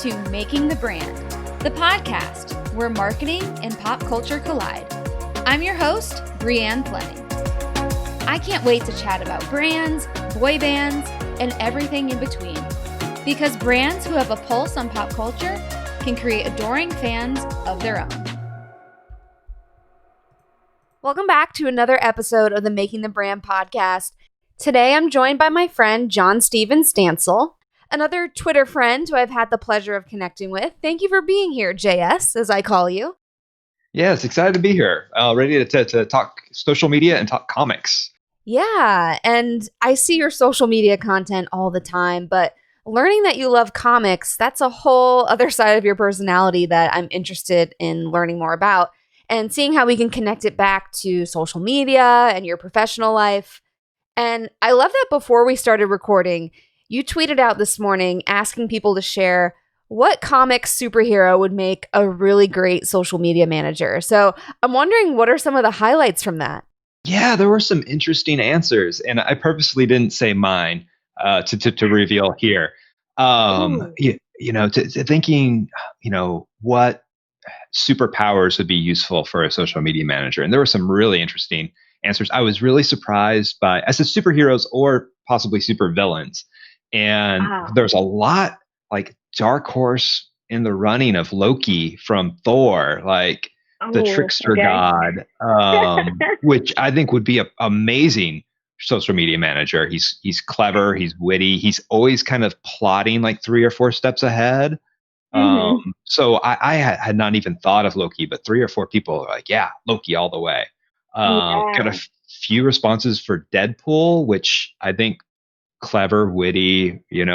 to Making the Brand, the podcast where marketing and pop culture collide. I'm your host, Brianne Fleming. I can't wait to chat about brands, boy bands, and everything in between. Because brands who have a pulse on pop culture can create adoring fans of their own. Welcome back to another episode of the Making the Brand podcast. Today I'm joined by my friend Jon-Stephen Stansel, another Twitter friend who I've had the pleasure of connecting with. Thank you for being here, JS, as I call you. Yes, excited to be here. Ready to talk social media and talk comics. Yeah, and I see your social media content all the time, but learning that you love comics, that's a whole other side of your personality that I'm interested in learning more about, and seeing how we can connect it back to social media and your professional life. And I love that before we started recording, you tweeted out this morning asking people to share what comic superhero would make a really great social media manager. So I'm wondering, what are some of the highlights from that? Yeah, there were some interesting answers, and I purposely didn't say mine to reveal here. Thinking, what superpowers would be useful for a social media manager, and there were some really interesting answers. I was really surprised by, I said superheroes or possibly supervillains, and there's a lot like dark horse in the running of Loki from Thor, like the trickster god, which I think would be an amazing social media manager. He's clever, he's witty, he's always kind of plotting like 3 or 4 steps ahead. So I had not even thought of Loki, but 3 or 4 people are like, yeah, Loki all the way. Got a few responses for Deadpool, which I think clever, witty, it's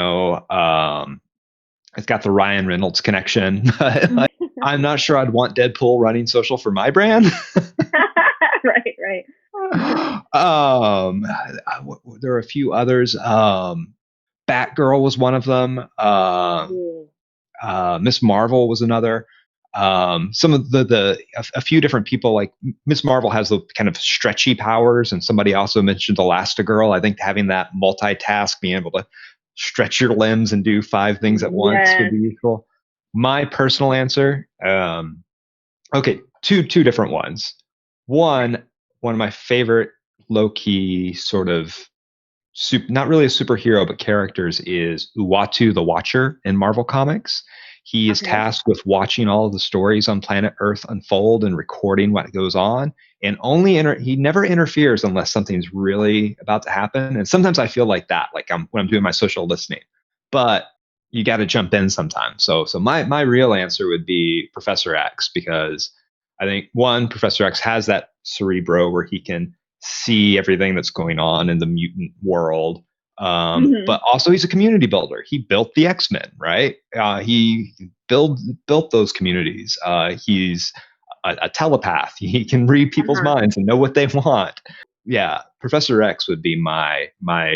got the Ryan Reynolds connection. Like, I'm not sure I'd want Deadpool running social for my brand. Right. There are a few others. Batgirl was one of them. Miss Marvel was another. Some of a few different people, like Miss Marvel has the kind of stretchy powers, and somebody also mentioned Elastigirl. I think having that multitask, being able to stretch your limbs and do 5 things at once would be useful. My personal answer, two different ones. One of my favorite low-key sort of not really a superhero, but characters is Uatu the Watcher in Marvel Comics. He is tasked with watching all of the stories on planet Earth unfold and recording what goes on. And he never interferes unless something's really about to happen. And sometimes I feel like that, like when I'm doing my social listening. But you got to jump in sometimes. So my real answer would be Professor X, because I think Professor X has that cerebro where he can see everything that's going on in the mutant world. But also he's a community builder. He built the X-Men, right? He built those communities. He's a telepath. He can read people's minds and know what they want. Yeah, Professor X would be my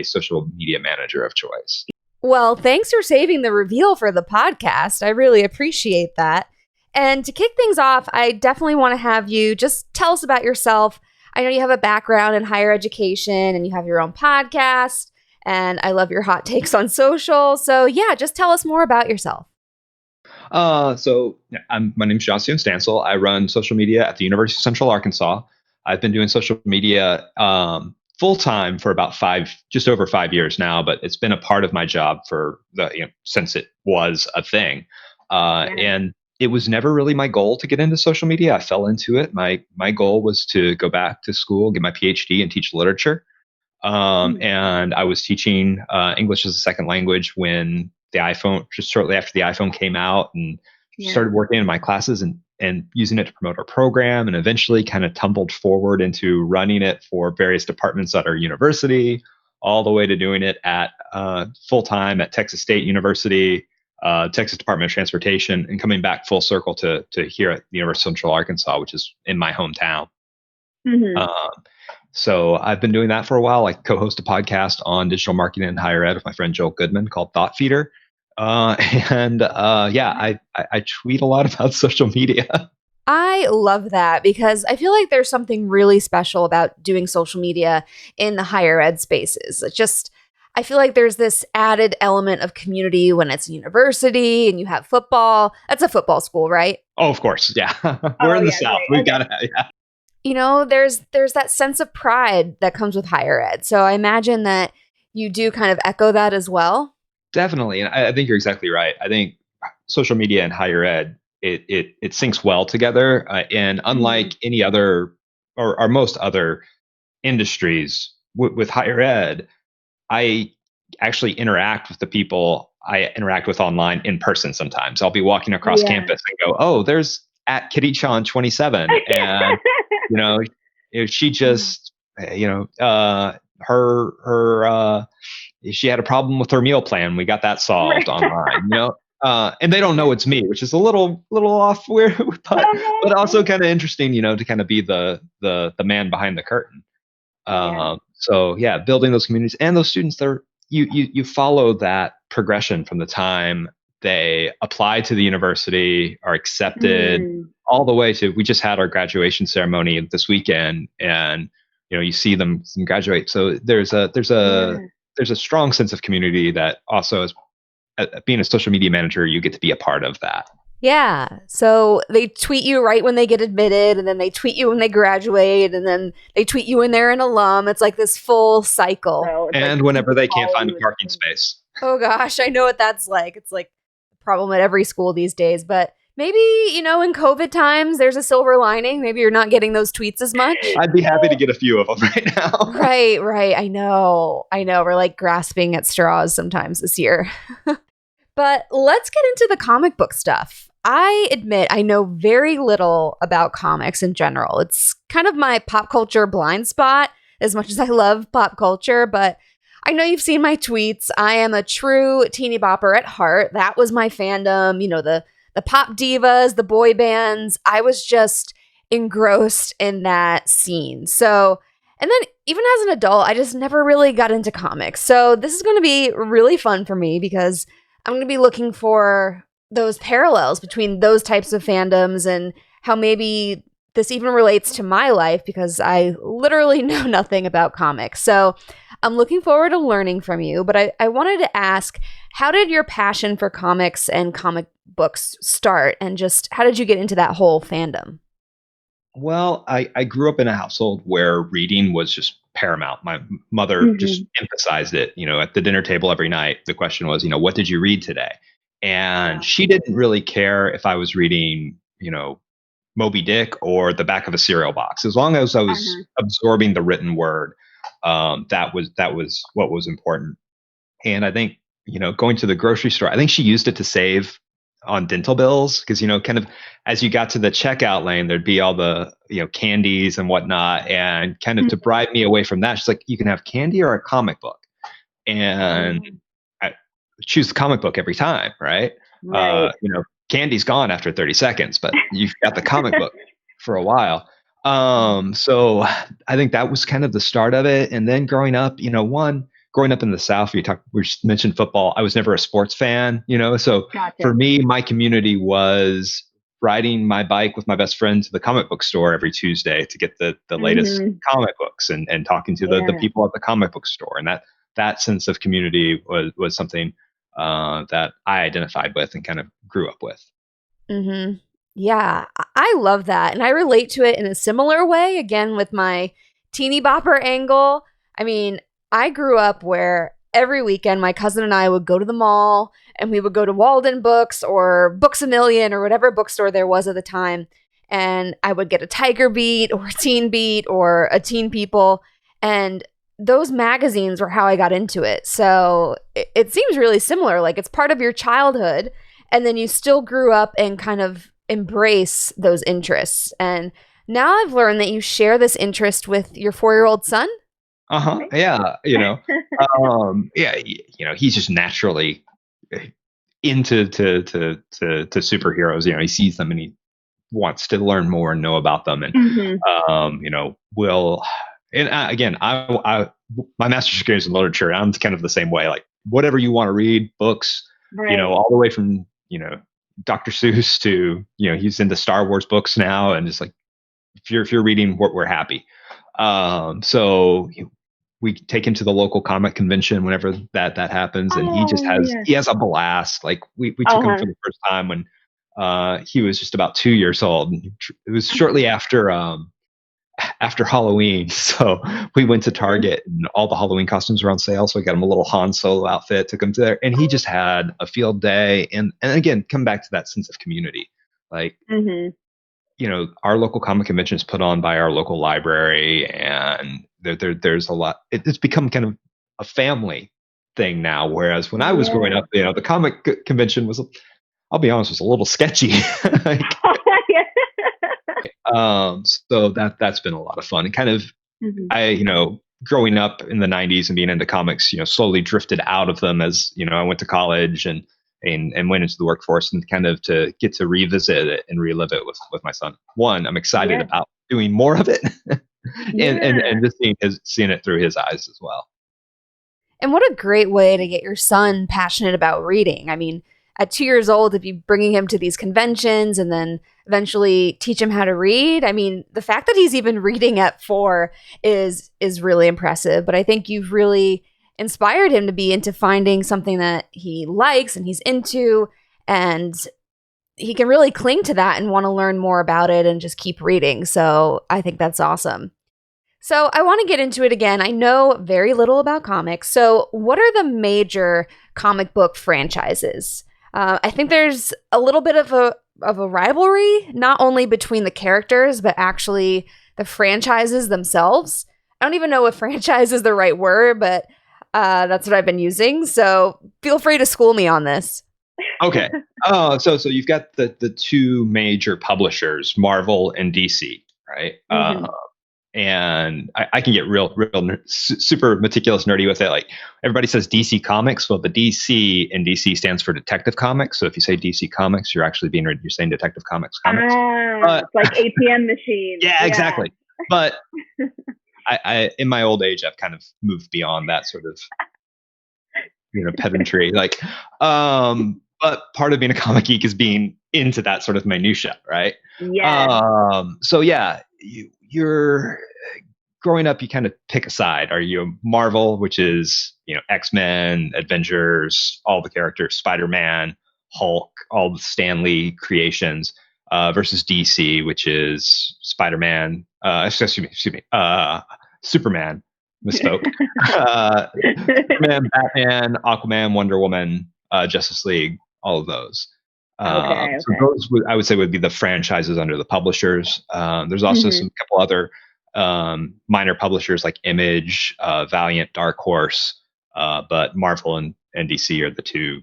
social media manager of choice. Well, thanks for saving the reveal for the podcast. I really appreciate that. And to kick things off, I definitely want to have you just tell us about yourself. I know you have a background in higher education and you have your own podcast, and I love your hot takes on social. So yeah, just tell us more about yourself. My name's Jon-Stephen Stansel. I run social media at the University of Central Arkansas. I've been doing social media full time for about just over 5 years now, but it's been a part of my job since it was a thing. And it was never really my goal to get into social media. I fell into it. My goal was to go back to school, get my PhD, and teach literature. And I was teaching English as a second language when just shortly after the iPhone came out, and started working in my classes and using it to promote our program, and eventually kind of tumbled forward into running it for various departments at our university, all the way to doing it at full time at Texas State University, Texas Department of Transportation, and coming back full circle to here at the University of Central Arkansas, which is in my hometown. So I've been doing that for a while. I co-host a podcast on digital marketing and higher ed with my friend Joel Goodman called ThoughtFeeder. I tweet a lot about social media. I love that because I feel like there's something really special about doing social media in the higher ed spaces. It's just, I feel like there's this added element of community when it's a university and you have football. That's a football school, right? Oh, of course. Yeah. We're in the yeah, South. great. We've Okay. got to have, yeah. There's that sense of pride that comes with higher ed. So I imagine that you do kind of echo that as well. Definitely. And I think you're exactly right. I think social media and higher ed, it syncs well together. And unlike any other or most other industries with higher ed, I actually interact with the people I interact with online in person sometimes. I'll be walking across campus and go, oh, there's at KittyChan27. And, you know, if she just, her, she had a problem with her meal plan. We got that solved online. And they don't know it's me, which is a little off weird, but also kind of interesting, to kind of be the man behind the curtain. So yeah, building those communities and those students, you follow that progression from the time they apply to the university, are accepted, all the way to we just had our graduation ceremony this weekend, and you see them graduate. So there's a strong sense of community that also is being a social media manager, you get to be a part of that. Yeah. So they tweet you right when they get admitted, and then they tweet you when they graduate, and then they tweet you when they're an alum. It's like this full cycle. So and whenever they can't find a parking space. Oh gosh, I know what that's like. It's like a problem at every school these days. But maybe, in COVID times, there's a silver lining. Maybe you're not getting those tweets as much. I'd be happy to get a few of them right now. Right. I know. We're like grasping at straws sometimes this year. But let's get into the comic book stuff. I admit I know very little about comics in general. It's kind of my pop culture blind spot, as much as I love pop culture, but I know you've seen my tweets. I am a true teeny bopper at heart. That was my fandom, the pop divas, the boy bands. I was just engrossed in that scene. So, and then even as an adult, I just never really got into comics. So this is going to be really fun for me because I'm going to be looking for those parallels between those types of fandoms and how maybe this even relates to my life because I literally know nothing about comics. So I'm looking forward to learning from you, but I wanted to ask, how did your passion for comics and comic books start, and just how did you get into that whole fandom? Well, I grew up in a household where reading was just paramount. My mother just emphasized it, at the dinner table every night. The question was, what did you read today? And she didn't really care if I was reading, Moby Dick or the back of a cereal box. As long as I was absorbing the written word, that was what was important. And I think, going to the grocery store, I think she used it to save on dental bills because, kind of as you got to the checkout lane, there'd be all the, candies and whatnot, and kind of to bribe me away from that. She's like, you can have candy or a comic book. And I choose the comic book every time, right? Candy's gone after 30 seconds, but you've got the comic book for a while. So I think that was kind of the start of it. And then growing up, growing up in the South, we mentioned football. I was never a sports fan, so for me, my community was riding my bike with my best friend to the comic book store every Tuesday to get the latest comic books and talking to the people at the comic book store. And that sense of community was something that I identified with and kind of grew up with. Mm-hmm. Yeah, I love that. And I relate to it in a similar way, again, with my teeny bopper angle. I mean, I grew up where every weekend my cousin and I would go to the mall and we would go to Walden Books or Books A Million or whatever bookstore there was at the time. And I would get a Tiger Beat or a Teen Beat or a Teen People. And those magazines were how I got into it. So it seems really similar. Like it's part of your childhood. And then you still grew up and kind of embrace those interests. And now I've learned that you share this interest with your 4-year-old son. Yeah. He's just naturally into to superheroes. He sees them and he wants to learn more and know about them. And, again, my master's degree is in literature. I'm kind of the same way, like whatever you want to read, books, all the way from, Dr. Seuss to, he's into Star Wars books now. And just like, if you're reading, we're happy. So we take him to the local comic convention whenever that happens, and Oh, yes. he has a blast. Like we took him Uh-huh. for the first time when he was just about 2 years old. It was shortly after Halloween, so we went to Mhm. Target and all the Halloween costumes were on sale. So I got him a little Han Solo outfit, took him there, and he just had a field day. And again, come back to that sense of community, like Mhm. our local comic convention is put on by our local library, and there's a lot. It's become kind of a family thing now. Whereas when I was growing Yeah. up, the comic convention was, I'll be honest, was a little sketchy. Like, Yeah. so that's been a lot of fun. And kind of, Mhm. growing up in the 90s and being into comics, slowly drifted out of them as, I went to college and went into the workforce, and kind of to get to revisit it and relive it with my son. One, I'm excited Yeah. about doing more of it and Yeah. just seeing it through his eyes as well. And what a great way to get your son passionate about reading. I mean, at 2 years old, if you bringing him to these conventions and then eventually teach him how to read, I mean, the fact that he's even reading at 4 is really impressive. But I think you've really inspired him to be into finding something that he likes and he's into, and he can really cling to that and want to learn more about it and just keep reading. So I think that's awesome. So I want to get into it again. I know very little about comics. So what are the major comic book franchises? I think there's a little bit of a rivalry, not only between the characters, but actually the franchises themselves. I don't even know if franchise is the right word, but that's what I've been using. So feel free to school me on this. Okay. So you've got the two major publishers, Marvel and DC, right? Mhm. And I can get real super meticulous nerdy with it. Like, everybody says DC Comics. Well, the DC in DC stands for Detective Comics. So if you say DC Comics, you're actually you're saying Detective Comics. But It's like ATM machine. yeah, Yeah. exactly. But I in my old age, I've kind of moved beyond that sort of pedantry. Like, but part of being a comic geek is being into that sort of minutia, right? Yes. So yeah, you're growing up, you kind of pick a side. Are you a Marvel, which is X-Men, Avengers, all the characters, Spider-Man, Hulk, all the Stan Lee creations, versus DC, which is Spider-Man, excuse me, Superman, misspoke, Superman, Batman, Aquaman, Wonder Woman, Justice League, all of those. Okay. So Okay. those I would say would be the franchises under the publishers. There's also Mhm. some couple other minor publishers like Image, Valiant, Dark Horse, but Marvel and DC are the two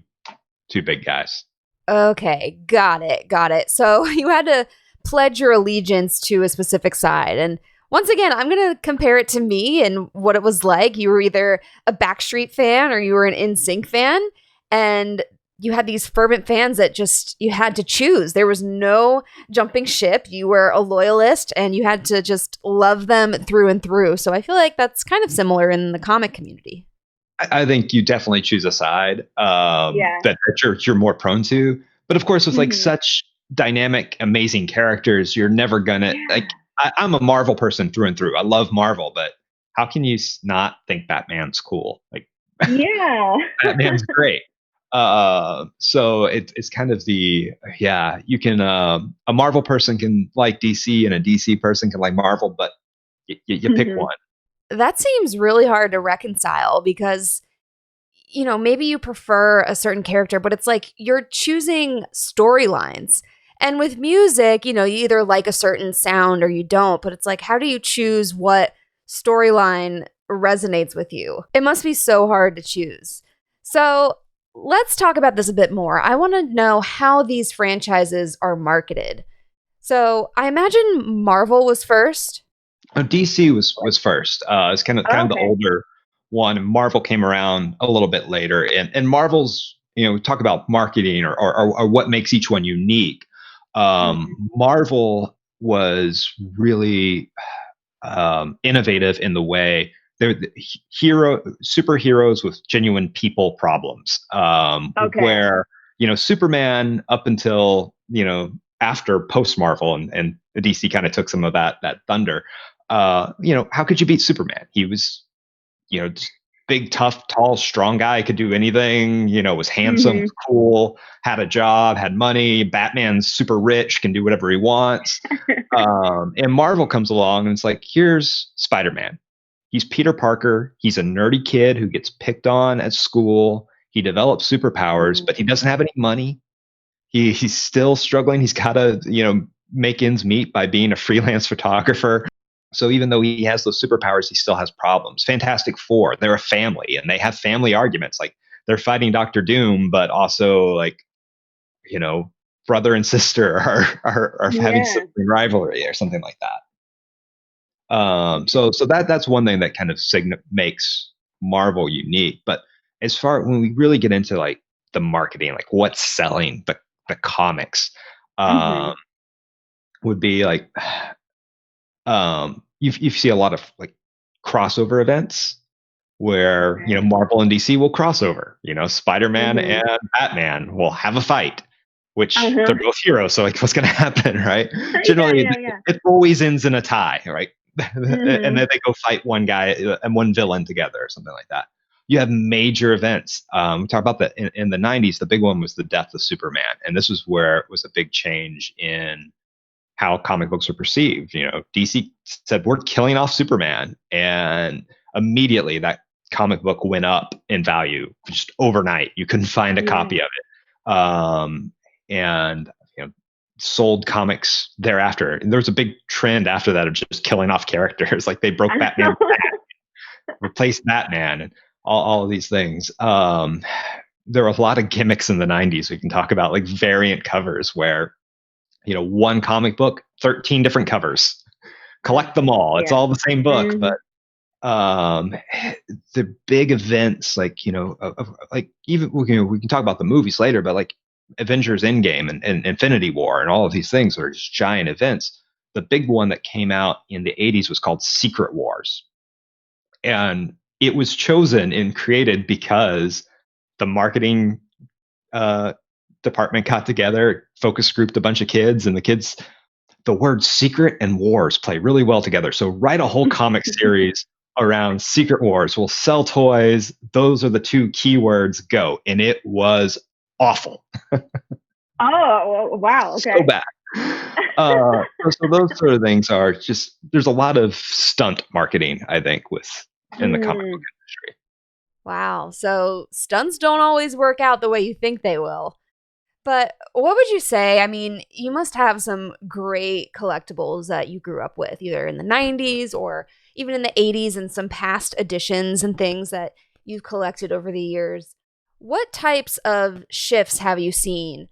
big guys. Okay, got it, got it. So you had to pledge your allegiance to a specific side. And once again, I'm going to compare it to me and what it was like. You were either a Backstreet fan or you were an NSYNC fan. And you had these fervent fans that just, you had to choose. There was no jumping ship. You were a loyalist and you had to just love them through and through. So I feel like that's kind of similar in the comic community. I think you definitely choose a side Yeah. that you're more prone to. But of course, with like Mhm. such dynamic, amazing characters, you're never gonna like. Yeah. I'm a Marvel person through and through. I love Marvel, but how can you not think Batman's cool? Like, Yeah. Batman's great. So it's kind of you can a Marvel person can like DC and a DC person can like Marvel, but you pick Mhm. one. That seems really hard to reconcile because maybe you prefer a certain character, but it's like you're choosing storylines. And with music, you either like a certain sound or you don't, but it's like, how do you choose what storyline resonates with you? It must be so hard to choose. So let's talk about this a bit more. I want to know how these franchises are marketed. So I imagine Marvel was first. DC was first. It's kind of the Okay. older one. And Marvel came around a little bit later. And Marvel's, we talk about marketing or what makes each one unique. Mhm. Marvel was really innovative in the way they're superheroes with genuine people problems. Okay. Where Superman up until after post Marvel and the DC kind of took some of that thunder. How could you beat Superman? He was big, tough, tall, strong guy, could do anything, was handsome, was cool, had a job, had money. Batman's super rich, can do whatever he wants. And Marvel comes along and it's like, here's Spider-Man. He's Peter Parker. He's a nerdy kid who gets picked on at school. He develops superpowers, but he doesn't have any money. He's still struggling. He's got to, make ends meet by being a freelance photographer. So even though he has those superpowers, he still has problems. Fantastic Four, they're a family and they have family arguments. Like they're fighting Doctor Doom, but also like, brother and sister are having sibling rivalry or something like that. So that's one thing that kind of makes Marvel unique. But as far when we really get into like the marketing, like what's selling the comics, would be like, you see a lot of like crossover events where Marvel and DC will crossover. Spider-Man and Batman will have a fight, which they're both heroes. So like, what's going to happen, right? Generally, it always ends in a tie, right? And then they go fight one guy and one villain together or something like that. You have major events. We talk about that in the 90s. The big one was the death of Superman. And this was where it was a big change in how comic books are perceived. DC said, we're killing off Superman. And immediately that comic book went up in value just overnight. You couldn't find a copy of it. And sold comics thereafter. And there was a big trend after that of just killing off characters. Like they broke Batman back, replaced Batman, and all of these things. There were a lot of gimmicks in the 90s we can talk about, like variant covers where one comic book, 13 different covers. Collect them all. It's all the same book, but the big events, like like even we can talk about the movies later, but like Avengers Endgame and Infinity War and all of these things are just giant events. The big one that came out in the 80s was called Secret Wars, and it was chosen and created because the marketing department got together, focus grouped a bunch of kids, and the words secret and wars play really well together. So write a whole comic series around Secret Wars. We'll sell toys. Those are the two keywords. Go. And it was awful. Oh, wow. Okay. So bad. So those sort of things are just, there's a lot of stunt marketing, I think, in the comic book industry. Wow. So stunts don't always work out the way you think they will. But what would you say? I mean, you must have some great collectibles that you grew up with, either in the 90s or even in the 80s, and some past editions and things that you've collected over the years. What types of shifts have you seen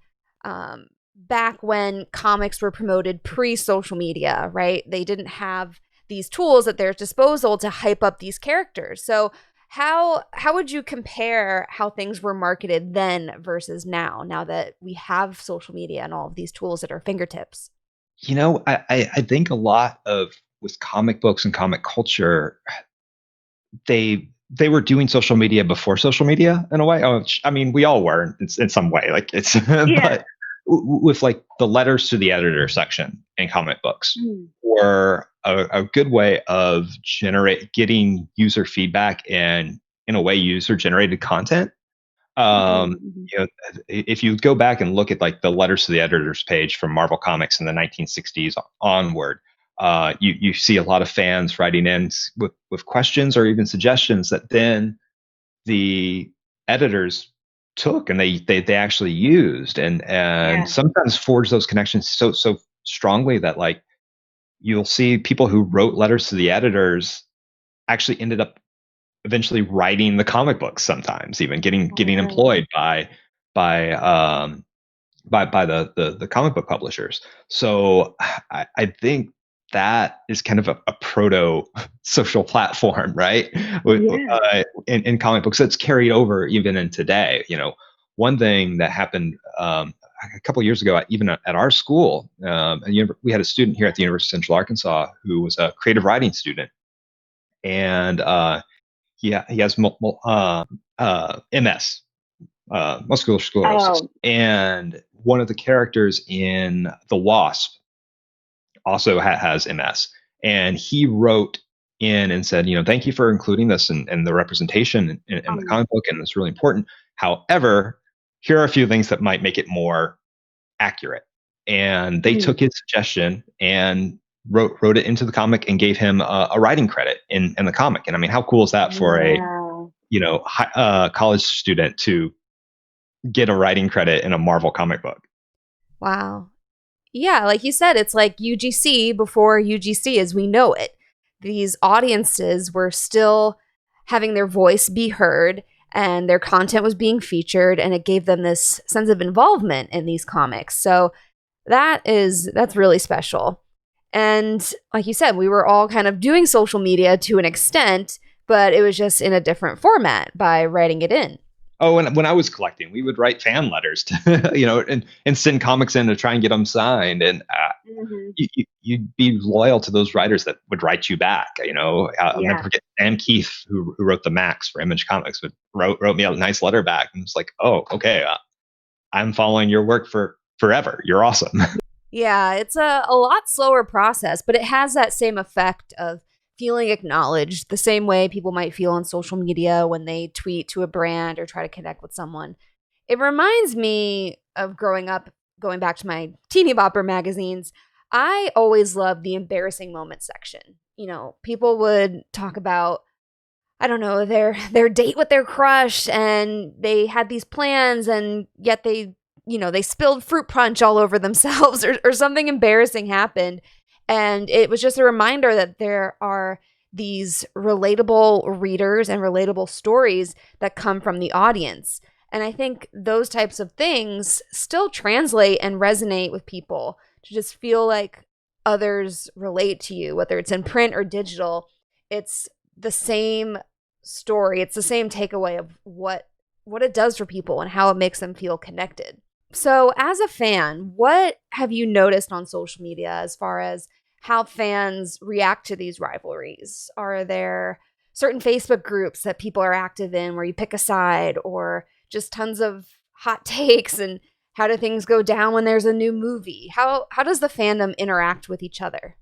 back when comics were promoted pre-social media, right? They didn't have these tools at their disposal to hype up these characters. So how would you compare how things were marketed then versus now that we have social media and all of these tools at our fingertips? I think a lot of with comic books and comic culture, they were doing social media before social media in a way. I mean, we all were in some way, like it's, but with like the letters to the editor section in comic books were a good way of getting user feedback and in a way user generated content. If you go back and look at like the letters to the editors page from Marvel Comics in the 1960s onward, you see a lot of fans writing in with questions or even suggestions that then the editors took and they actually used and sometimes forged those connections so strongly that like you'll see people who wrote letters to the editors actually ended up eventually writing the comic books, sometimes even getting employed by the comic book publishers. So I think that is kind of a proto social platform, right? In comic books that's carried over even in today. One thing that happened a couple of years ago, even at our school, we had a student here at the University of Central Arkansas who was a creative writing student, and he has multiple MS, muscular sclerosis, and one of the characters in The Wasp also has MS, and he wrote in and said, thank you for including this and the representation in the comic book, and it's really important. However, here are a few things that might make it more accurate. And they took his suggestion and wrote it into the comic and gave him a writing credit in the comic. And I mean, how cool is that for a college student to get a writing credit in a Marvel comic book? Wow. Yeah, like you said, it's like UGC before UGC as we know it. These audiences were still having their voice be heard and their content was being featured, and it gave them this sense of involvement in these comics. So that's really special. And like you said, we were all kind of doing social media to an extent, but it was just in a different format by writing it in. Oh, and when I was collecting, we would write fan letters to, and send comics in to try and get them signed. And you'd be loyal to those writers that would write you back. I'll never forget Sam Keith, who wrote the Max for Image Comics, but wrote me a nice letter back. And it's like, oh, okay, I'm following your work for forever. You're awesome. Yeah, it's a lot slower process, but it has that same effect of feeling acknowledged, the same way people might feel on social media when they tweet to a brand or try to connect with someone. It reminds me of growing up, going back to my teeny bopper magazines. I always loved the embarrassing moments section. People would talk about, I don't know, their date with their crush, and they had these plans, and yet they spilled fruit punch all over themselves, or something embarrassing happened. And it was just a reminder that there are these relatable readers and relatable stories that come from the audience. And I think those types of things still translate and resonate with people, to just feel like others relate to you, whether it's in print or digital. It's the same story. It's the same takeaway of what it does for people and how it makes them feel connected. So as a fan, what have you noticed on social media as far as how fans react to these rivalries? Are there certain Facebook groups that people are active in where you pick a side, or just tons of hot takes? And how do things go down when there's a new movie? How does the fandom interact with each other?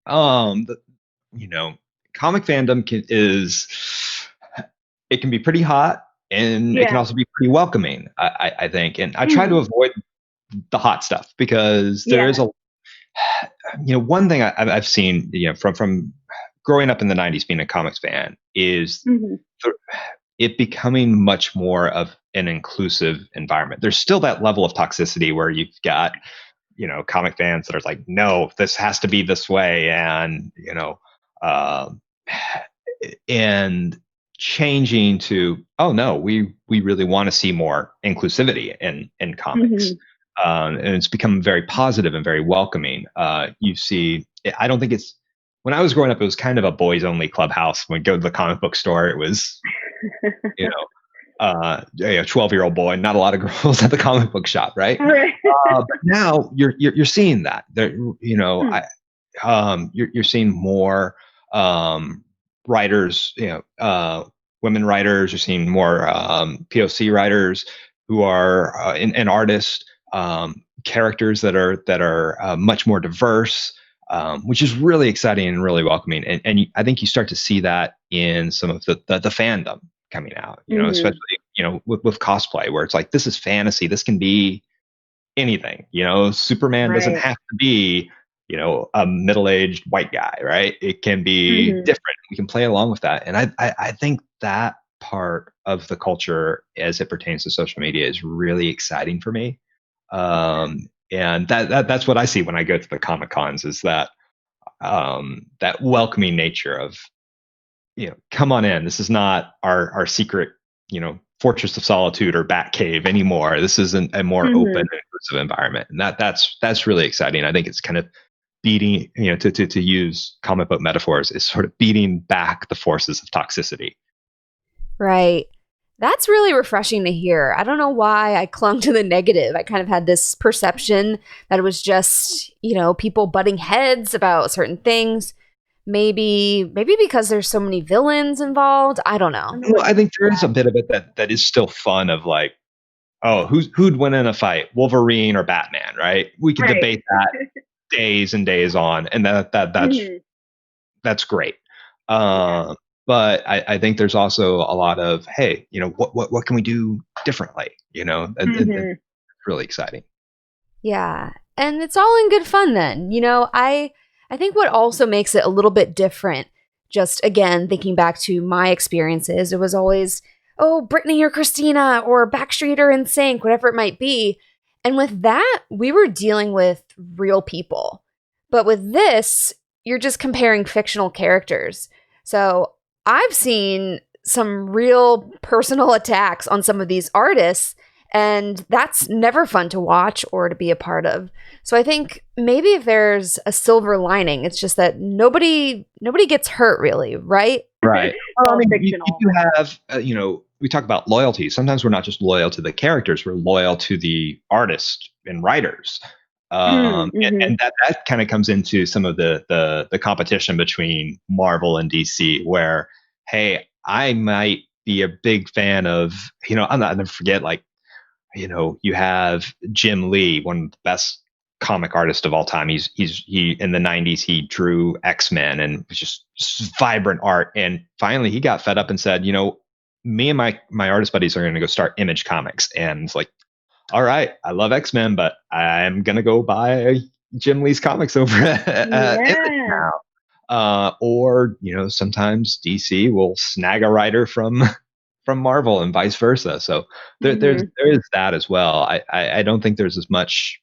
Comic fandom it can be pretty hot, and it can also be pretty welcoming, I think. And I try to avoid the hot stuff, because there is one thing I've seen, from growing up in the 90s, being a comics fan, is it becoming much more of an inclusive environment. There's still that level of toxicity where you've got, comic fans that are like, no, this has to be this way. And, and changing to, oh no, we really want to see more inclusivity in comics. And it's become very positive and very welcoming. You see, I don't think when I was growing up, it was kind of a boys only clubhouse. When we go to the comic book store, it was, a 12-year-old boy, not a lot of girls at the comic book shop. Right. But now you're seeing that there, you're seeing more, writers, women writers. You're seeing more, POC writers who are, and artists, characters that are much more diverse, which is really exciting and really welcoming. And I think you start to see that in some of the fandom coming out, especially, with cosplay, where it's like, this is fantasy. This can be anything, Superman doesn't have to be, a middle-aged white guy, right? It can be different. We can play along with that. And I think that part of the culture, as it pertains to social media, is really exciting for me. And that's what I see when I go to the Comic Cons, is that welcoming nature of, come on in. This is not our secret, Fortress of Solitude or Bat Cave anymore. This is a more open and inclusive environment. And that's really exciting. I think it's kind of beating, to use comic book metaphors, is sort of beating back the forces of toxicity. Right. That's really refreshing to hear. I don't know why I clung to the negative. I kind of had this perception that it was just, people butting heads about certain things. Maybe because there's so many villains involved. I don't know. Well, I think there is a bit of it that is still fun, of like, oh, who'd win in a fight, Wolverine or Batman, right? We can debate that days and days on, and that's great. But I think there's also a lot of, hey, what can we do differently? Mhm. It's really exciting. Yeah. And it's all in good fun then. I think what also makes it a little bit different, just again, thinking back to my experiences, it was always, oh, Britney or Christina or Backstreet or NSYNC, whatever it might be. And with that, we were dealing with real people. But with this, you're just comparing fictional characters. So I've seen some real personal attacks on some of these artists, and that's never fun to watch or to be a part of. So I think maybe if there's a silver lining, it's just that nobody gets hurt really, right? Right. Well, I All mean, fictional. you have, we talk about loyalty. Sometimes we're not just loyal to the characters; we're loyal to the artist and writers. Mhm. And that kind of comes into some of the competition between Marvel and DC, where, hey, I might be a big fan of, I'll never forget, like, you have Jim Lee, one of the best comic artists of all time. He in the 90s he drew X-Men and it was just vibrant art. And finally he got fed up and said, me and my artist buddies are going to go start Image Comics. And it's like, all right, I love X-Men, but I'm going to go buy Jim Lee's comics over at Image Yeah. now. Or sometimes DC will snag a writer from Marvel and vice versa. So Mhm. there is that as well. I don't think there's as much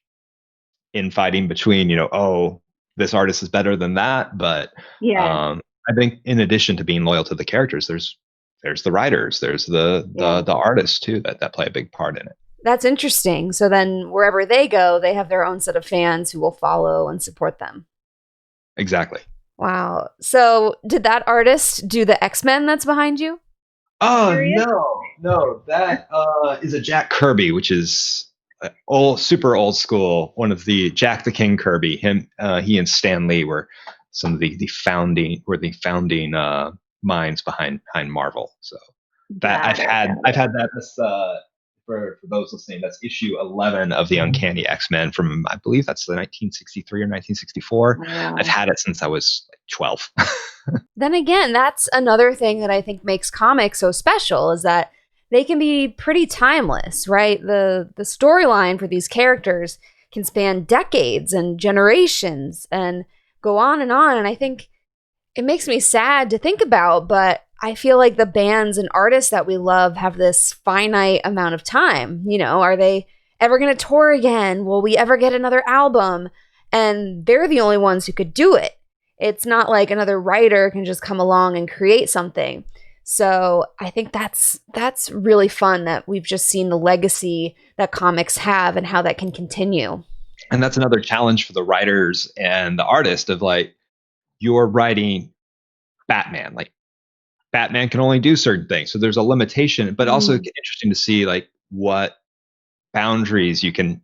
infighting between, oh, this artist is better than that. But Yeah. I think in addition to being loyal to the characters, there's the writers, there's Yeah. the artists too that play a big part in it. That's interesting. So then wherever they go, they have their own set of fans who will follow and support them. Exactly. Wow. So did that artist do the X-Men that's behind you? Oh Serious? no, that is a Jack Kirby, which is super old school. One of the Jack the King Kirby. He and Stan Lee were some of the founding minds behind Marvel. So that Got it. Got I've it. had that. This for those listening, that's issue 11 of the Uncanny X-Men from, I believe that's the 1963 or 1964. I've Wow. had it since I was like 12. Then again, that's another thing that I think makes comics so special is that they can be pretty timeless, right? The storyline for these characters can span decades and generations and go on and on. And I think it makes me sad to think about, but I feel like the bands and artists that we love have this finite amount of time. Are they ever going to tour again? Will we ever get another album? And they're the only ones who could do it. It's not like another writer can just come along and create something. So I think that's really fun that we've just seen the legacy that comics have and how that can continue. And that's another challenge for the writers and the artist of, like, you're writing Batman. Like, Batman can only do certain things. So there's a limitation, but also Mm. interesting to see, like, what boundaries you can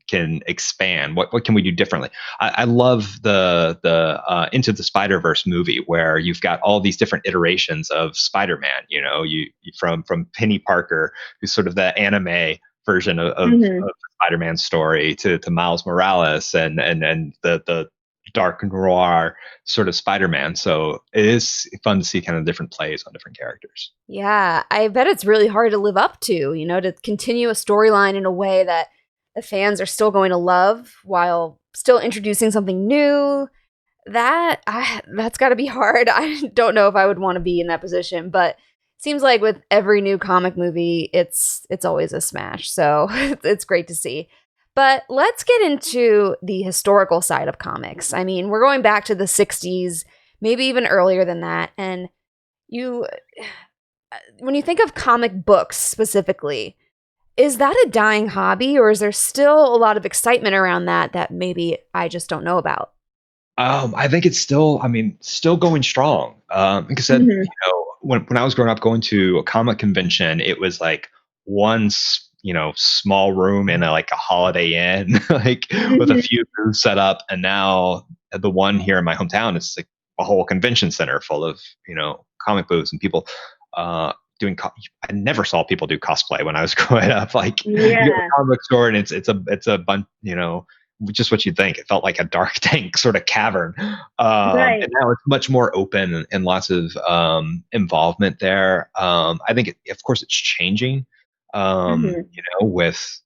expand. What can we do differently? I love the Into the Spider-Verse movie where you've got all these different iterations of Spider-Man. You from Penny Parker, who's sort of the anime version of Mhm. the Spider-Man story, to Miles Morales and the dark noir sort of Spider-Man. So it is fun to see kind of different plays on different characters. Yeah, I bet it's really hard to live up to, to continue a storyline in a way that the fans are still going to love while still introducing something new. That's got to be hard. I don't know if I would want to be in that position, but it seems like with every new comic movie, it's always a smash. So it's great to see. But let's get into the historical side of comics. I mean, we're going back to the 60s, maybe even earlier than that, and you when you think of comic books specifically, is that a dying hobby or is there still a lot of excitement around that maybe I just don't know about? I think it's still, I mean, still going strong. Like I said, Mhm. when I was growing up, going to a comic convention, it was like one, small room in like a Holiday Inn, like with a Mhm. few booths set up. And now the one here in my hometown is like a whole convention center full of, comic booths and people, uh, doing. I never saw people do cosplay when I was growing up. Like, you go to Yeah. a comic book store and it's a bunch, just what you'd think. It felt like a dark tank sort of cavern. Right. And now it's much more open and lots of involvement there. I think, of course, it's changing, with,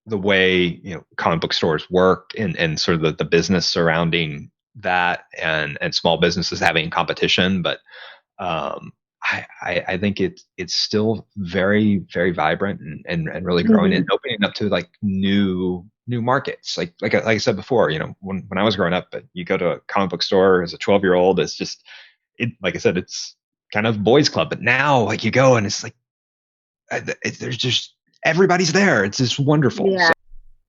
the way, comic book stores work and sort of the business surrounding that and small businesses having competition. But um, I think it's still very, very vibrant and really growing and opening up to like new markets. Like I said before, when I was growing up, but you go to a comic book store as a 12-year-old, it's just like I said, it's kind of boys club. But now like you go and it's like there's just everybody's there. It's just wonderful. Yeah. So,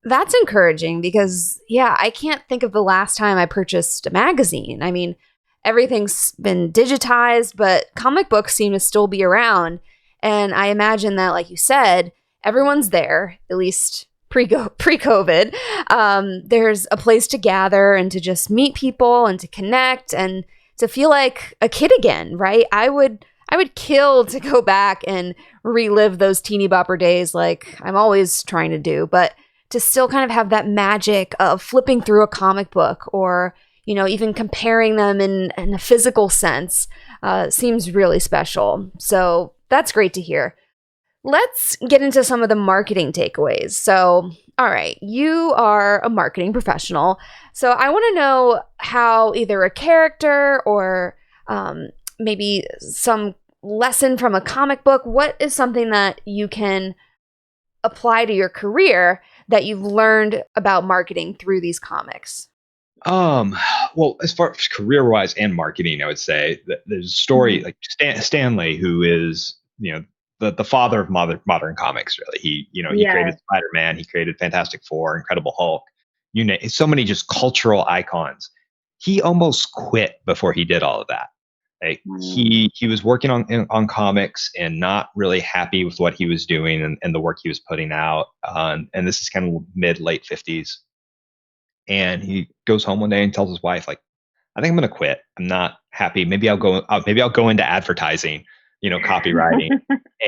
That's encouraging because, yeah, I can't think of the last time I purchased a magazine. I mean, everything's been digitized, but comic books seem to still be around. And I imagine that, like you said, everyone's there, at least pre-COVID. There's a place to gather and to just meet people and to connect and to feel like a kid again, right? I would kill to go back and relive those teeny bopper days like I'm always trying to do, but to still kind of have that magic of flipping through a comic book or, even comparing them in a physical sense seems really special. So that's great to hear. Let's get into some of the marketing takeaways. So, all right, you are a marketing professional. So I want to know how either a character or maybe some lesson from a comic book, what is something that you can apply to your career that you've learned about marketing through these comics? Well, as far as career-wise and marketing, I would say that there's a story like Stanley, who is, the father of modern comics. Really, he created Spider-Man, he created Fantastic Four, Incredible Hulk, so many just cultural icons. He almost quit before he did all of that. Like he was working on comics and not really happy with what he was doing and the work he was putting out. And this is kind of mid late 50s. And he goes home one day and tells his wife, like, I think I'm going to quit. I'm not happy. Maybe I'll go into advertising, copywriting.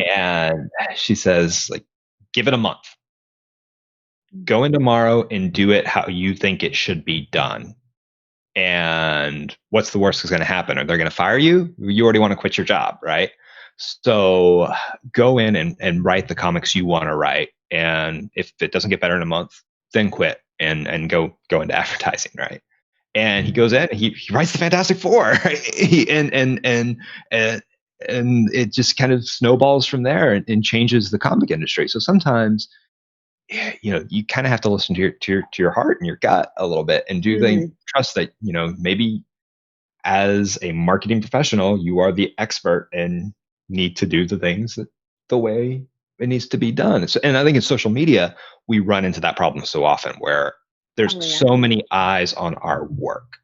And she says, like, give it a month. Go in tomorrow and do it how you think it should be done. And what's the worst that's going to happen? Are they going to fire you? You already want to quit your job, right? So go in and write the comics you want to write. And if it doesn't get better in a month, then quit and go into advertising, right? And he goes in and he writes the Fantastic Four, right? and it just kind of snowballs from there and changes the comic industry. So sometimes, you kind of have to listen to your heart and your gut a little bit, and do they trust that, maybe as a marketing professional, you are the expert and need to do the things the way it needs to be done. And I think in social media, we run into that problem so often where there's so many eyes on our work,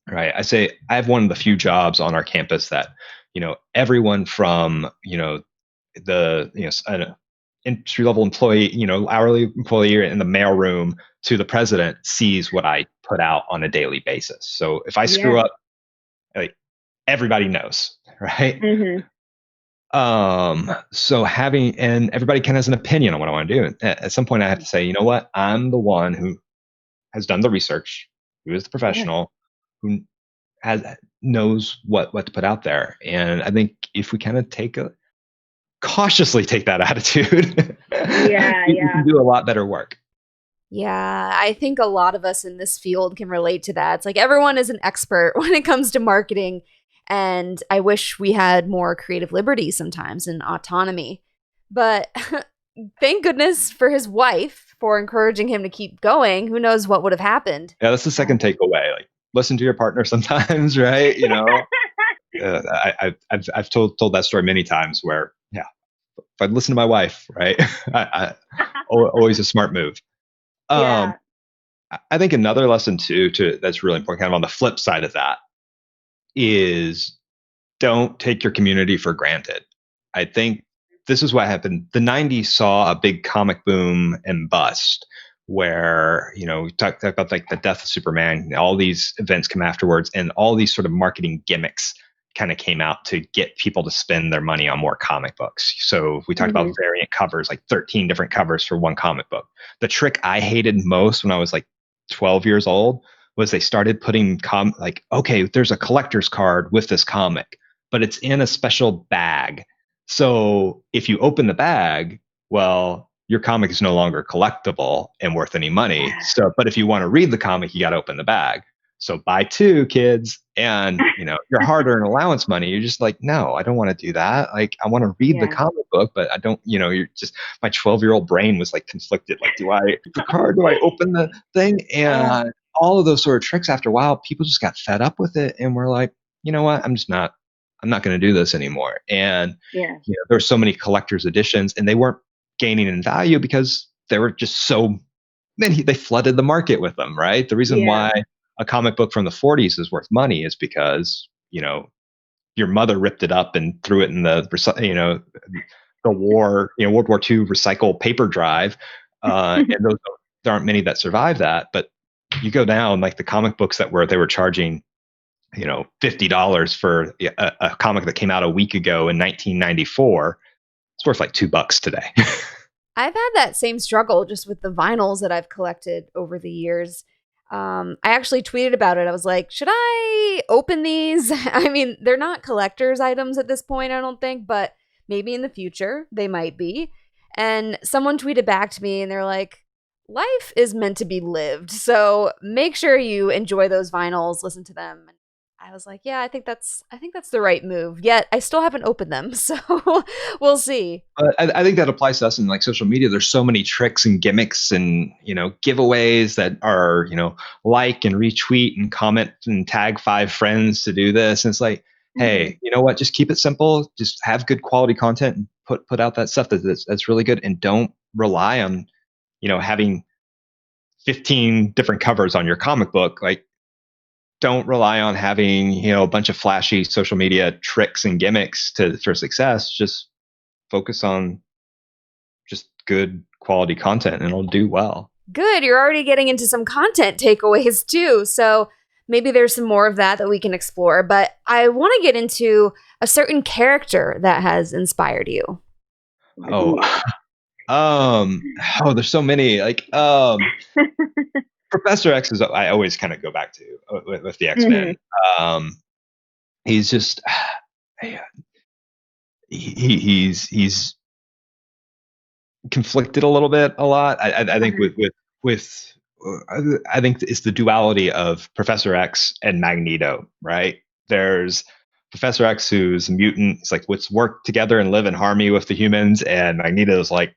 right? I say I have one of the few jobs on our campus that, everyone from, an entry level employee, hourly employee in the mailroom to the president sees what I put out on a daily basis. So if I screw up, like, everybody knows, right? So and everybody kind of has an opinion on what I want to do. At some point I have to say, you know what? I'm the one who has done the research, who is the professional, who knows what to put out there. And I think if we kind of cautiously take that attitude, we can do a lot better work. Yeah, I think a lot of us in this field can relate to that. It's like everyone is an expert when it comes to marketing. And I wish we had more creative liberty sometimes and autonomy. But thank goodness for his wife for encouraging him to keep going. Who knows what would have happened? Yeah, that's the second takeaway. Like, listen to your partner sometimes, right? I've told that story many times where, if I listen to my wife, right, always a smart move. I think another lesson too, that's really important, kind of on the flip side of that, is don't take your community for granted. I think this is what happened. The 90s saw a big comic boom and bust where, we talked about like the death of Superman, all these events come afterwards, and all these sort of marketing gimmicks kind of came out to get people to spend their money on more comic books. So we talked about variant covers, like 13 different covers for one comic book. The trick I hated most when I was like 12 years old was they started putting like, okay, there's a collector's card with this comic, but it's in a special bag. So if you open the bag, well, your comic is no longer collectible and worth any money. So, but if you want to read the comic, you got to open the bag. So buy two, kids, and your hard-earned allowance money. You're just like, no, I don't want to do that. Like, I want to read the comic book, but I don't. You're just, my 12-year-old brain was like conflicted. Like, do I the card? Do I open the thing? And all of those sort of tricks. After a while, people just got fed up with it, and we're like, you know what? I'm not going to do this anymore. And there's so many collector's editions, and they weren't gaining in value because there were just so many. They flooded the market with them, right? The reason why a comic book from the 40s is worth money is because your mother ripped it up and threw it in the war, World War II recycled paper drive, and there aren't many that survive that. But you go down, like the comic books they were charging $50 for a comic that came out a week ago in 1994. It's worth like $2 today. I've had that same struggle just with the vinyls that I've collected over the years. I actually tweeted about it. I was like, should I open these? I mean, they're not collector's items at this point, I don't think, but maybe in the future they might be. And someone tweeted back to me and they're like, life is meant to be lived. So make sure you enjoy those vinyls, listen to them. I was like, yeah, I think that's the right move. Yet I still haven't opened them, so we'll see. I think that applies to us in like social media. There's so many tricks and gimmicks and giveaways that are like and retweet and comment and tag 5 friends to do this. And it's like, hey, you know what? Just keep it simple. Just have good quality content and put out that stuff that's really good, and don't rely on having 15 different covers on your comic book. Like, don't rely on having a bunch of flashy social media tricks and gimmicks for success. Just focus on just good quality content, and it'll do well. Good. You're already getting into some content takeaways too. So maybe there's some more of that we can explore. But I want to get into a certain character that has inspired you. There's so many. Like, Professor X is, I always kind of go back to with the X-Men. He's just he's conflicted a lot. I think with I think it's the duality of Professor X and Magneto, right? There's Professor X, who's a mutant. He's like, let's work together and live in harmony with the humans, and Magneto's like,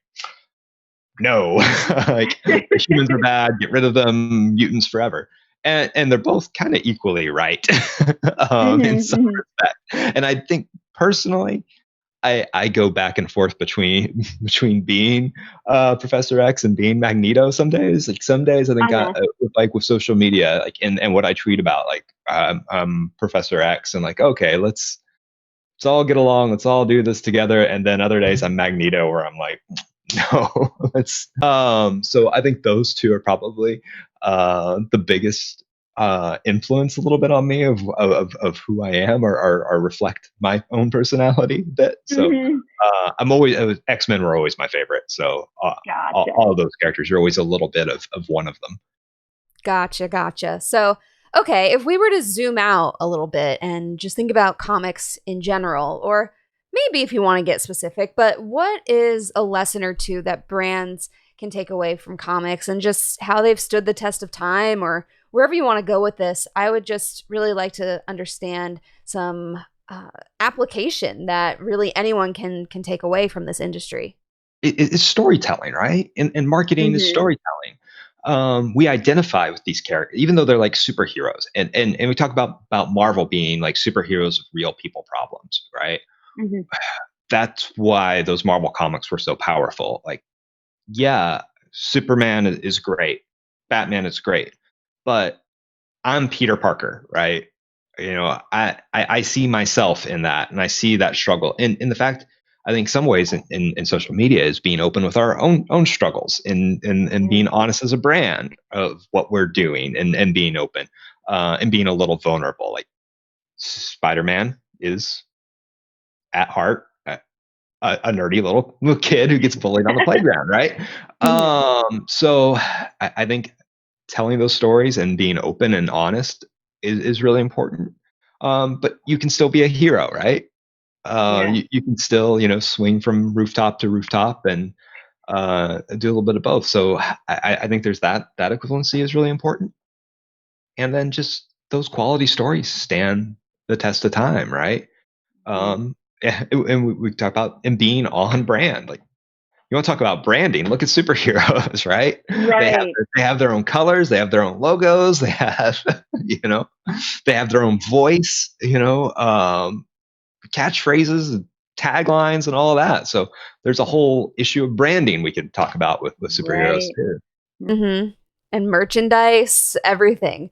no, like the humans are bad, get rid of them, mutants forever. And they're both kind of equally right in some respect. And I think personally, I go back and forth between being Professor X and being Magneto some days. Like some days I think like with social media, like and what I tweet about, like I'm Professor X and like, okay, let's all get along, let's all do this together. And then other days I'm Magneto, where I'm like, no, it's so I think those two are probably the biggest influence a little bit on me of who I am, or reflect my own personality a bit. So I'm always X-Men were always my favorite. So all of those characters are always a little bit of one of them. Gotcha. So okay, if we were to zoom out a little bit and just think about comics in general, or maybe if you want to get specific, but what is a lesson or two that brands can take away from comics and just how they've stood the test of time, or wherever you want to go with this? I would just really like to understand some application that really anyone can take away from this industry. It's storytelling, right? And marketing is storytelling. We identify with these characters, even though they're like superheroes. And we talk about Marvel being like superheroes of real people problems, right? That's why those Marvel comics were so powerful. Like, yeah, Superman is great, Batman is great, but I'm Peter Parker, right? I see myself in that, and I see that struggle. And in the fact, I think some ways in social media is being open with our own struggles and being honest as a brand of what we're doing, and being open and being a little vulnerable. Like Spider-Man is at heart a nerdy little kid who gets bullied on the playground, right? So I think telling those stories and being open and honest is really important. But you can still be a hero, right? You can still, swing from rooftop to rooftop and do a little bit of both. So I think there's that equivalency is really important. And then just those quality stories stand the test of time, right? And we talk about and being on brand. Like, you want to talk about branding? Look at superheroes, right? Right. They have their own colors, they have their own logos, they have they have their own voice, catchphrases, taglines, and all of that. So there's a whole issue of branding we could talk about with superheroes too. Mm-hmm. And merchandise, everything.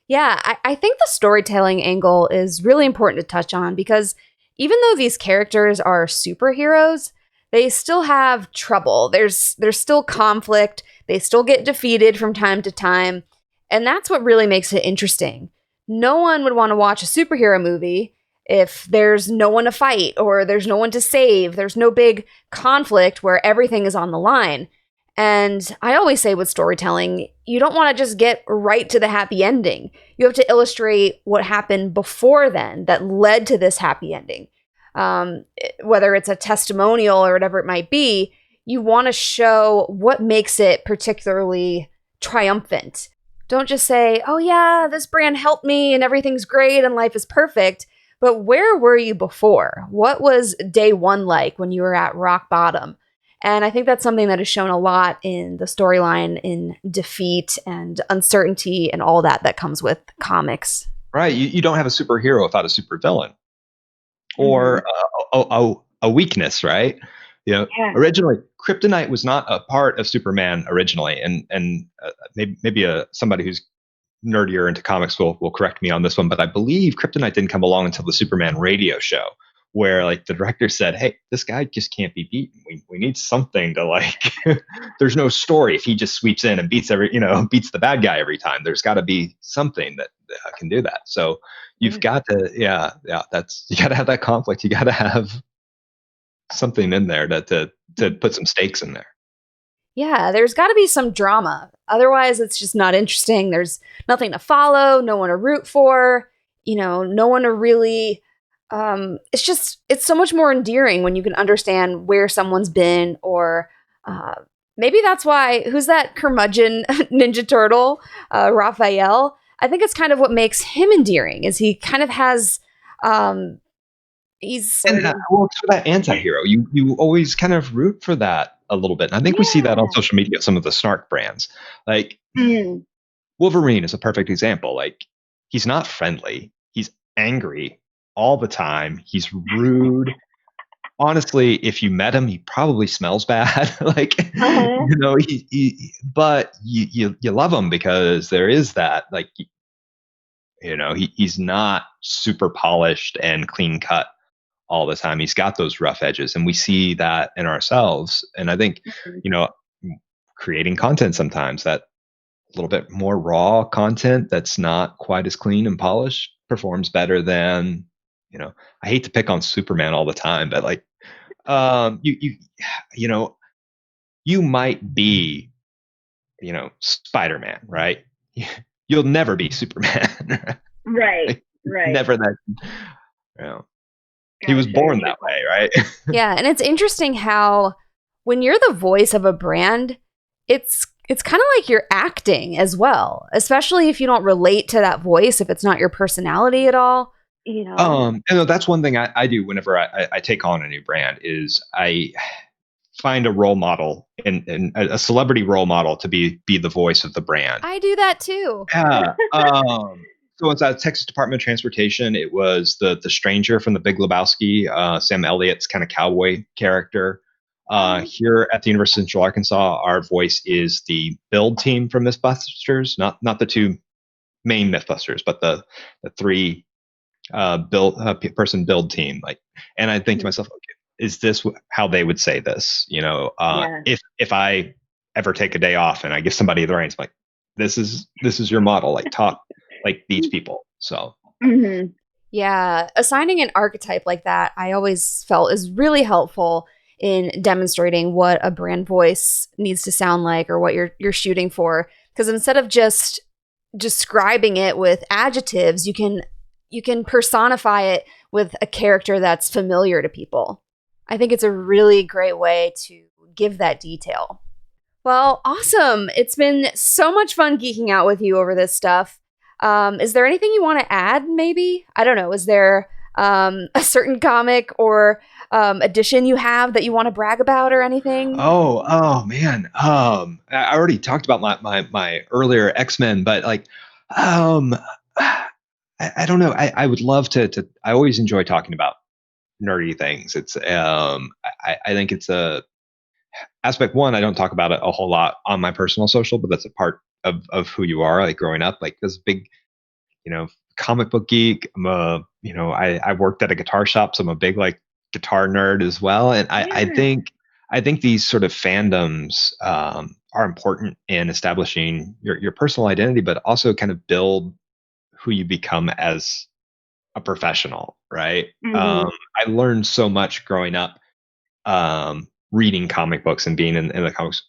Yeah, I think the storytelling angle is really important to touch on because even though these characters are superheroes, they still have trouble. There's still conflict. They still get defeated from time to time. And that's what really makes it interesting. No one would want to watch a superhero movie if there's no one to fight or there's no one to save. There's no big conflict where everything is on the line. And I always say with storytelling, you don't want to just get right to the happy ending. You have to illustrate what happened before then that led to this happy ending. Whether it's a testimonial or whatever it might be, you want to show what makes it particularly triumphant. Don't just say, oh yeah, this brand helped me and everything's great and life is perfect. But where were you before? What was day one like when you were at rock bottom? And I think that's something that is shown a lot in the storyline, in defeat and uncertainty and all that comes with comics. Right. You don't have a superhero without a supervillain or a weakness, right? Originally, kryptonite was not a part of Superman originally. And maybe somebody who's nerdier into comics will correct me on this one, but I believe kryptonite didn't come along until the Superman radio show, where like the director said, hey, this guy just can't be beaten. We need something to like, there's no story if he just sweeps in and beats beats the bad guy every time. There's got to be something that can do that. So you've got to, you got to have that conflict. You got to have something in there to put some stakes in there. Yeah, there's got to be some drama. Otherwise, it's just not interesting. There's nothing to follow, no one to root for, no one to really... it's so much more endearing when you can understand where someone's been, or maybe that's why, who's that curmudgeon Ninja Turtle, Raphael? I think it's kind of what makes him endearing, is he kind of has, he's... for that anti-hero, you always kind of root for that a little bit. And I think we see that on social media, some of the snark brands. Like, Wolverine is a perfect example. Like, he's not friendly. He's angry all the time. He's rude. Honestly, if you met him, he probably smells bad. Like, but you love him because there is that, like, he's not super polished and clean cut all the time. He's got those rough edges, and we see that in ourselves. And I think, creating content sometimes, that little bit more raw content that's not quite as clean and polished performs better than, I hate to pick on Superman all the time, but like, you might be, Spider-Man, right? You'll never be Superman. Right. Never that, he was born that way, right? Yeah, and it's interesting how when you're the voice of a brand, it's kind of like you're acting as well, especially if you don't relate to that voice, if it's not your personality at all. That's one thing I do whenever I take on a new brand, is I find a role model and a celebrity role model to be the voice of the brand. I do that too. Yeah. So it's at Texas Department of Transportation. It was the stranger from The Big Lebowski, Sam Elliott's kind of cowboy character. Here at the University of Central Arkansas, our voice is the build team from Mythbusters, not the two main Mythbusters, but the three person build team. Like, and I think to myself, okay, is this how they would say this? If I ever take a day off and I give somebody the reins, I'm like, this is your model. Like, talk like these people. So. Yeah, assigning an archetype like that, I always felt is really helpful in demonstrating what a brand voice needs to sound like or what you're shooting for. Because instead of just describing it with adjectives, you can personify it with a character that's familiar to people. I think it's a really great way to give that detail. Well, awesome. It's been so much fun geeking out with you over this stuff. Is there anything you want to add, maybe? I don't know. Is there a certain comic or edition you have that you want to brag about or anything? Oh man. I already talked about my earlier X-Men, but like, um, I don't know. I would love to. I always enjoy talking about nerdy things. I think it's a aspect one. I don't talk about it a whole lot on my personal social, but that's a part of who you are. Like growing up, like this big, comic book geek. I worked at a guitar shop, so I'm a big like guitar nerd as well. And I think these sort of fandoms are important in establishing your personal identity, but also kind of build who you become as a professional, right? I learned so much growing up, reading comic books and being in the comics,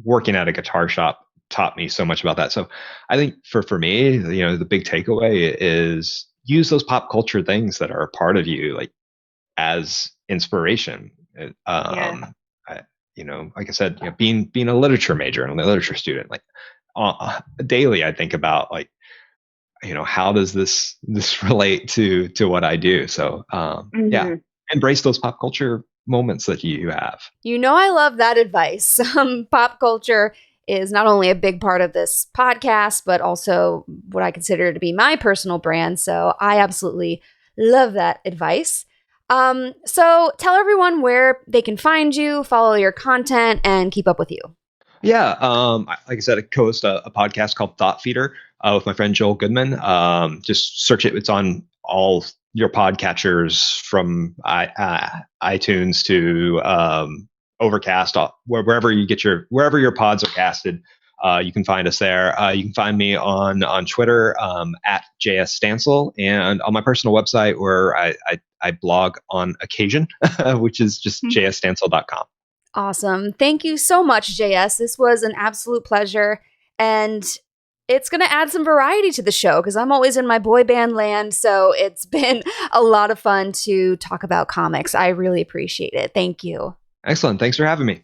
working at a guitar shop taught me so much about that. So I think for me, the big takeaway is use those pop culture things that are a part of you, like as inspiration. I, like I said, being a literature major and a literature student, like daily, I think about like, how does this relate to what I do? So yeah, embrace those pop culture moments that you have. I love that advice. Pop culture is not only a big part of this podcast, but also what I consider to be my personal brand. So I absolutely love that advice. So tell everyone where they can find you, follow your content, and keep up with you. Yeah, like I said, I co-host a podcast called ThoughtFeeder with my friend Joel Goodman. Just search it; it's on all your podcatchers, from iTunes to Overcast, wherever your pods are casted. You can find us there. You can find me on Twitter at JS Stansel, and on my personal website where I blog on occasion, which is just jsstansel.com. Awesome. Thank you so much, JS. This was an absolute pleasure. And it's going to add some variety to the show because I'm always in my boy band land. So it's been a lot of fun to talk about comics. I really appreciate it. Thank you. Excellent. Thanks for having me.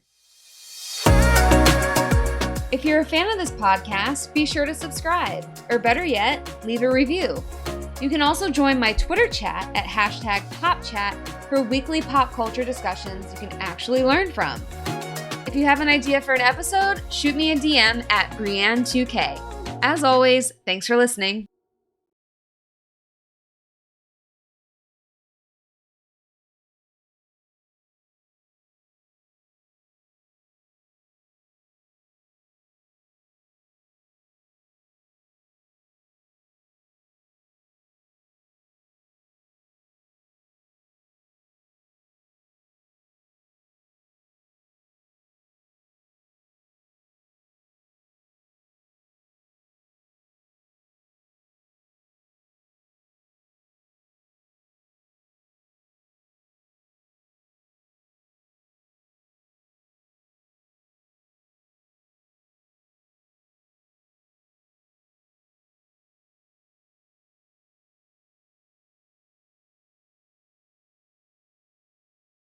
If you're a fan of this podcast, be sure to subscribe, or better yet, leave a review. You can also join my Twitter chat at #PopChat for weekly pop culture discussions you can actually learn from. If you have an idea for an episode, shoot me a DM at Brianne2K. As always, thanks for listening.